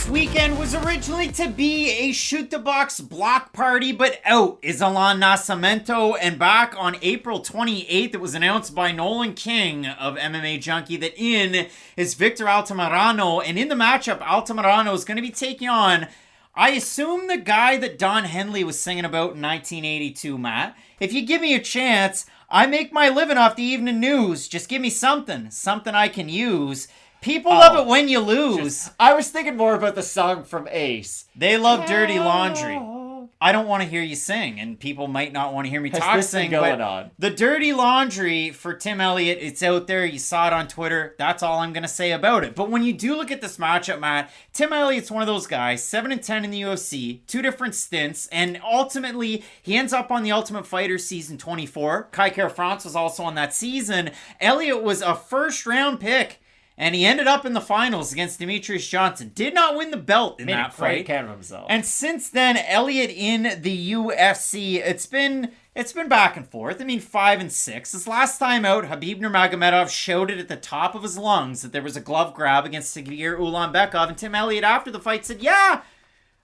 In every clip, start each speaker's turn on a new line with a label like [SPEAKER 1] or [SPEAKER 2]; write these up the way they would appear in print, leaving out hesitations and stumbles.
[SPEAKER 1] This weekend was originally to be a shoot-the-box block party, but out is Alan Nascimento, and back on April 28th, it was announced by Nolan King of MMA Junkie that in is Victor Altamirano, and in the matchup, Altamirano is going to be taking on, I assume, the guy that Don Henley was singing about in 1982, Matt. If you give me a chance, I make my living off the evening news. Just give me something I can use. People love it when you lose.
[SPEAKER 2] I was thinking more about the song from Ace.
[SPEAKER 1] They love Dirty Laundry. I don't want to hear you sing, and people might not want to hear me talk sing, but the Dirty Laundry for Tim Elliott, it's out there. You saw it on Twitter. That's all I'm going to say about it. But when you do look at this matchup, Matt, Tim Elliott's one of those guys, 7-10 in the UFC, 2 different stints, and ultimately, he ends up on the Ultimate Fighter season 24. Kai Kara-France was also on that season. Elliott was a first-round pick. And he ended up in the finals against Demetrius Johnson. Did not win the belt in that fight.
[SPEAKER 2] Made a himself.
[SPEAKER 1] And since then, Elliott in the UFC, it's been back and forth. I mean, 5 and 6. His last time out, Khabib Nurmagomedov showed it at the top of his lungs that there was a glove grab against Tagir Ulanbekov. And Tim Elliott, after the fight, said, yeah,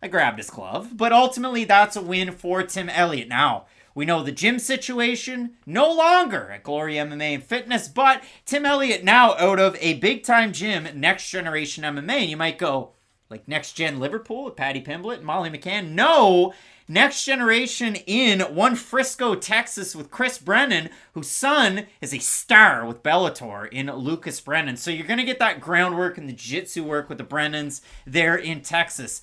[SPEAKER 1] I grabbed his glove. But ultimately, that's a win for Tim Elliott. Now, we know the gym situation, no longer at Glory MMA and Fitness, but Tim Elliott now out of a big-time gym, Next Generation MMA. And you might go, like Next Gen Liverpool with Paddy Pimblett and Molly McCann? No! Next Generation in One Frisco, Texas with Chris Brennan, whose son is a star with Bellator in Lucas Brennan. So you're going to get that groundwork and the jiu-jitsu work with the Brennans there in Texas.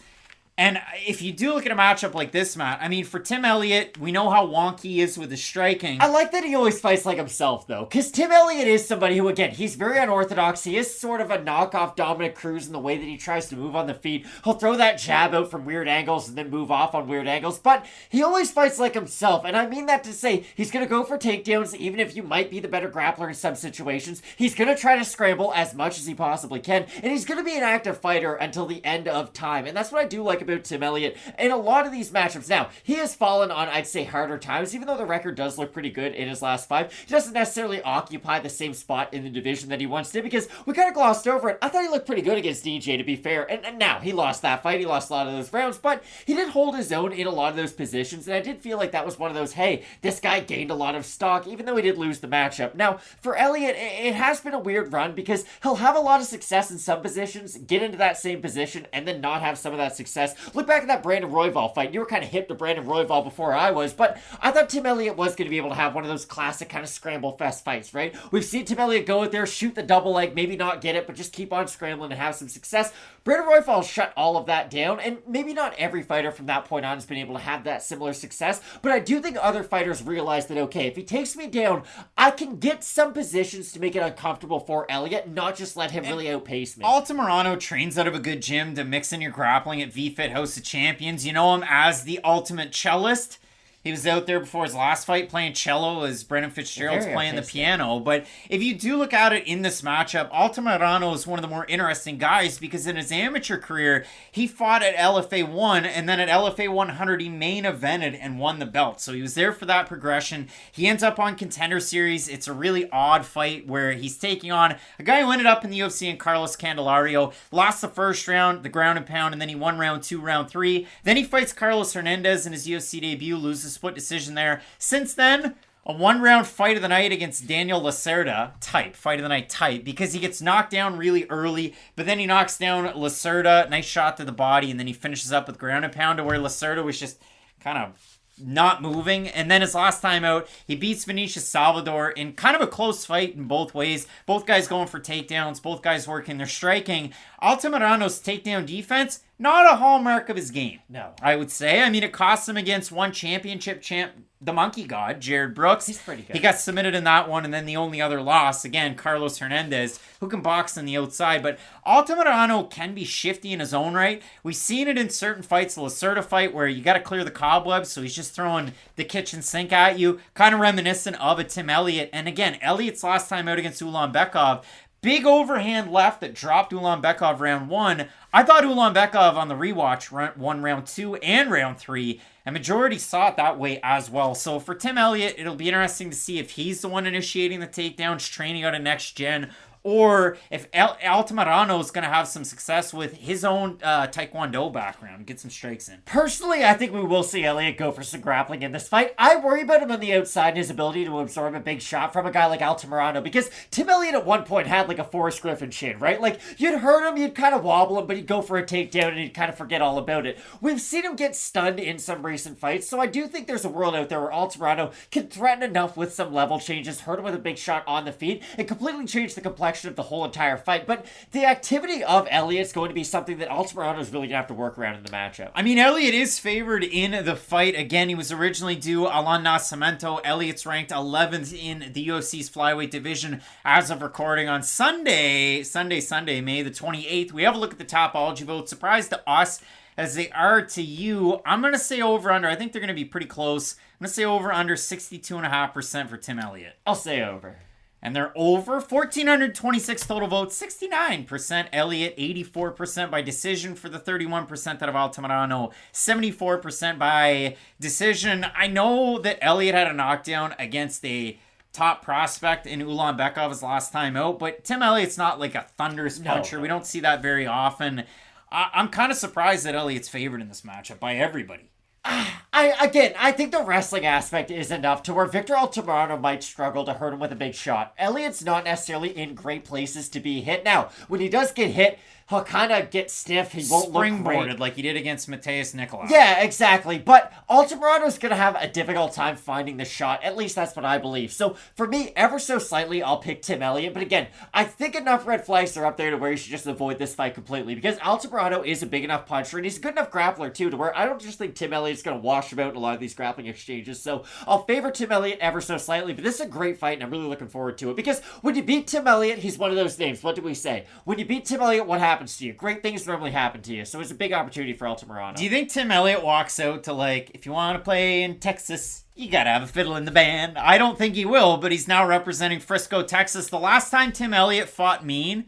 [SPEAKER 1] And if you do look at a matchup like this, Matt, I mean, for Tim Elliott, we know how wonky he is with his striking.
[SPEAKER 2] I like that he always fights like himself, though. Because Tim Elliott is somebody who, again, he's very unorthodox. He is sort of a knockoff Dominic Cruz in the way that he tries to move on the feet. He'll throw that jab out from weird angles and then move off on weird angles. But he always fights like himself. And I mean that to say he's going to go for takedowns, even if you might be the better grappler in some situations. He's going to try to scramble as much as he possibly can. And he's going to be an active fighter until the end of time. And that's what I do like about Tim Elliott in a lot of these matchups. Now, he has fallen on, I'd say, harder times, even though the record does look pretty good in his last 5. He doesn't necessarily occupy the same spot in the division that he once did, because we kind of glossed over it. I thought he looked pretty good against DJ, to be fair, and now he lost that fight. He lost a lot of those rounds, but he did hold his own in a lot of those positions, and I did feel like that was one of those, hey, this guy gained a lot of stock, even though he did lose the matchup. Now, for Elliott, it has been a weird run, because he'll have a lot of success in some positions, get into that same position, and then not have some of that success. Look back at that Brandon Royval fight. You were kind of hip to Brandon Royval before I was, but I thought Tim Elliott was going to be able to have one of those classic kind of scramble fest fights, right? We've seen Tim Elliott go out there, shoot the double leg, maybe not get it, but just keep on scrambling and have some success. Brandon Royval shut all of that down, and maybe not every fighter from that point on has been able to have that similar success, but I do think other fighters realize that, okay, if he takes me down, I can get some positions to make it uncomfortable for Elliott, not just let him really outpace me.
[SPEAKER 1] Altamirano trains out of a good gym to mix in your grappling at VFit House of Champions. You know him as the ultimate cellist. He was out there before his last fight playing cello as Brendan Fitzgerald's playing the piano. But if you do look at it in this matchup, Altamirano is one of the more interesting guys because in his amateur career, he fought at LFA 1 and then at LFA 100 he main evented and won the belt. So he was there for that progression. He ends up on Contender Series. It's a really odd fight where he's taking on a guy who ended up in the UFC in Carlos Candelario. Lost the first round, the ground and pound, and then he won round 2, round 3. Then he fights Carlos Hernandez in his UFC debut, loses split decision there. Since then, a 1-round fight of the night against Daniel Lacerda, fight of the night type, because he gets knocked down really early, but then he knocks down Lacerda, nice shot to the body, and then he finishes up with ground and pound to where Lacerda was just kind of not moving. And then his last time out, he beats Vinicius Salvador in kind of a close fight in both ways. Both guys going for takedowns, both guys working their striking. Altamirano's takedown defense, not a hallmark of his game.
[SPEAKER 2] No.
[SPEAKER 1] I would say. I mean, it cost him against one championship champ, the Monkey God, Jared Brooks.
[SPEAKER 2] He's pretty good.
[SPEAKER 1] He got submitted in that one, and then the only other loss, again, Carlos Hernandez, who can box on the outside. But Altamirano can be shifty in his own right. We've seen it in certain fights, the Lacerda fight, where you got to clear the cobwebs, so he's just throwing the kitchen sink at you, kind of reminiscent of a Tim Elliott. And again, Elliott's last time out against Ulanbekov, big overhand left that dropped Ulanbekov round 1. I thought Ulanbekov on the rewatch won round 2 and round 3, and majority saw it that way as well. So for Tim Elliott, it'll be interesting to see if he's the one initiating the takedowns, training out of Next Gen, or if Altamirano is going to have some success with his own Taekwondo background, get some strikes in.
[SPEAKER 2] Personally, I think we will see Elliott go for some grappling in this fight. I worry about him on the outside and his ability to absorb a big shot from a guy like Altamirano, because Tim Elliott at one point had like a Forrest Griffin chin, right? Like, you'd hurt him, you'd kind of wobble him, but he'd go for a takedown and he'd kind of forget all about it. We've seen him get stunned in some recent fights, so I do think there's a world out there where Altamirano can threaten enough with some level changes, hurt him with a big shot on the feet, and completely change the complexion of the whole entire fight. But the activity of Elliott's going to be something that Altamirano is really going to have to work around in the matchup.
[SPEAKER 1] I mean, Elliott is favored in the fight. Again, he was originally due Alan Nascimento. Elliott's ranked 11th in the UFC's flyweight division as of recording on Sunday, May the 28th. We have a look at the Topology vote. Surprise to us as they are to you. I'm going to say over-under. I think they're going to be pretty close. I'm going to say over-under 62.5% for Tim Elliott.
[SPEAKER 2] I'll say over.
[SPEAKER 1] And they're over. 1,426 total votes. 69% Elliott. 84% by decision for the 31% out of Altamirano. 74% by decision. I know that Elliott had a knockdown against a top prospect in Ulanbekov his last time out, but Tim Elliott's not like a thunderous puncher. No. We don't see that very often. I'm kind of surprised that Elliott's favored in this matchup by everybody.
[SPEAKER 2] I think the wrestling aspect is enough to where Victor Altamirano might struggle to hurt him with a big shot. Elliott's not necessarily in great places to be hit. Now, when he does get hit, he'll kind of get stiff. He won't look great.
[SPEAKER 1] Like he did against Mateus Nicolau.
[SPEAKER 2] Yeah, exactly. But Altamirano's going to have a difficult time finding the shot. At least that's what I believe. So for me, ever so slightly, I'll pick Tim Elliott. But again, I think enough red flags are up there to where you should just avoid this fight completely. Because Altamirano is a big enough puncher, and he's a good enough grappler too, to where I don't just think Tim Elliott's going to wash him out in a lot of these grappling exchanges. So I'll favor Tim Elliott ever so slightly. But this is a great fight, and I'm really looking forward to it. Because when you beat Tim Elliott, he's one of those names. What do we say? When you beat Tim Elliott, what happens to you? Great things normally happen to you, so it's a big opportunity for Altamirano.
[SPEAKER 1] Do you think Tim Elliott walks out to, like, if you want to play in Texas, you gotta have a fiddle in the band? I don't think he will, but he's now representing Frisco, Texas. The last time Tim Elliott fought Muin,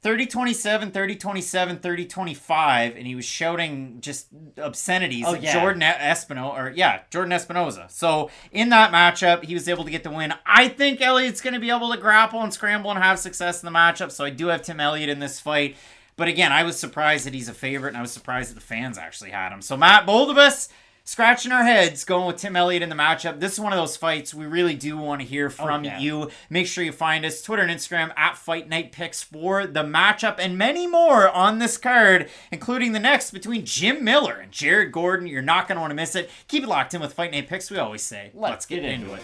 [SPEAKER 1] 30-27, 30-27, 30-25, and he was shouting just obscenities at Jordan Espinoza. So in that matchup, he was able to get the win. I think Elliott's going to be able to grapple and scramble and have success in the matchup, so I do have Tim Elliott in this fight. But again, I was surprised that he's a favorite, and I was surprised that the fans actually had him. So Matt, both of us scratching our heads going with Tim Elliott in the matchup. This is one of those fights we really do want to hear from you. Make sure you find us Twitter and Instagram at Fight Night Picks for the matchup and many more on this card, including the next between Jim Miller and Jared Gordon. You're not going to want to miss it. Keep it locked in with Fight Night Picks. We always say, let's get into it.